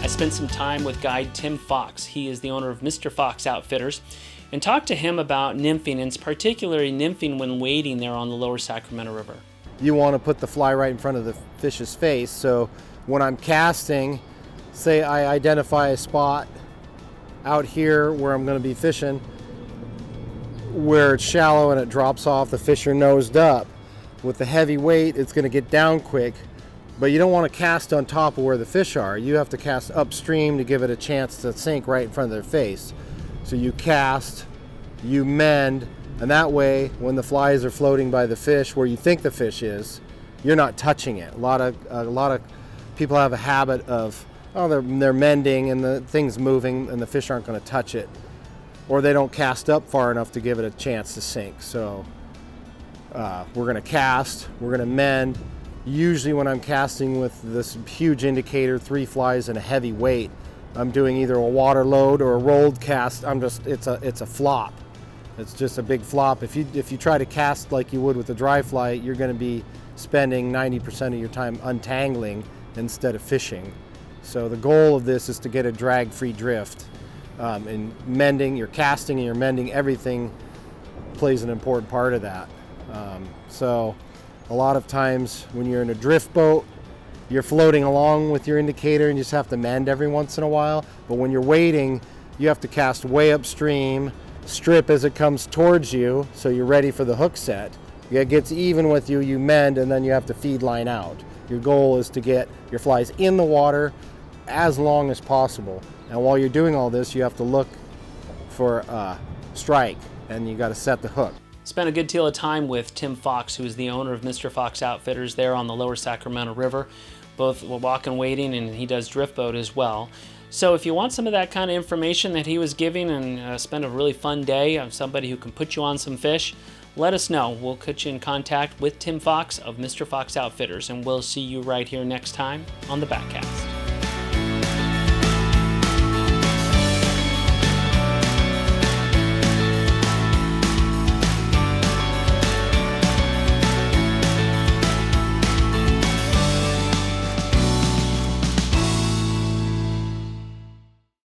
I spent some time with guide Tim Fox. He is the owner of Mr. Fox Outfitters, and talked to him about nymphing, and particularly nymphing when wading there on the lower Sacramento River. You want to put the fly right in front of the fish's face, so when I'm casting, say I identify a spot out here where I'm going to be fishing, where it's shallow and it drops off, the fish are nosed up. With the heavy weight, it's going to get down quick, but you don't want to cast on top of where the fish are. You have to cast upstream to give it a chance to sink right in front of their face. So you cast, you mend, and that way when the flies are floating by the fish where you think the fish is, you're not touching it. A lot of people have a habit of, they're mending and the thing's moving and the fish aren't going to touch it, or they don't cast up far enough to give it a chance to sink. So we're going to cast, we're going to mend. Usually when I'm casting with this huge indicator, 3 flies and a heavy weight, I'm doing either a water load or a rolled cast. It's a flop. It's just a big flop. If you try to cast like you would with a dry fly, you're going to be spending 90% of your time untangling instead of fishing. So the goal of this is to get a drag-free drift. And mending, your casting and your mending, everything plays an important part of that. So a lot of times when you're in a drift boat, you're floating along with your indicator and you just have to mend every once in a while. But when you're wading, you have to cast way upstream, strip as it comes towards you, so you're ready for the hook set. It gets even with you, you mend, and then you have to feed line out. Your goal is to get your flies in the water as long as possible. And while you're doing all this, you have to look for a strike, and you got to set the hook. Spent a good deal of time with Tim Fox, who is the owner of Mr. Fox Outfitters there on the lower Sacramento River, both walking, wading, and he does drift boat as well. So if you want some of that kind of information that he was giving and spend a really fun day of somebody who can put you on some fish, let us know. We'll put you in contact with Tim Fox of Mr. Fox Outfitters, and we'll see you right here next time on the Backcast.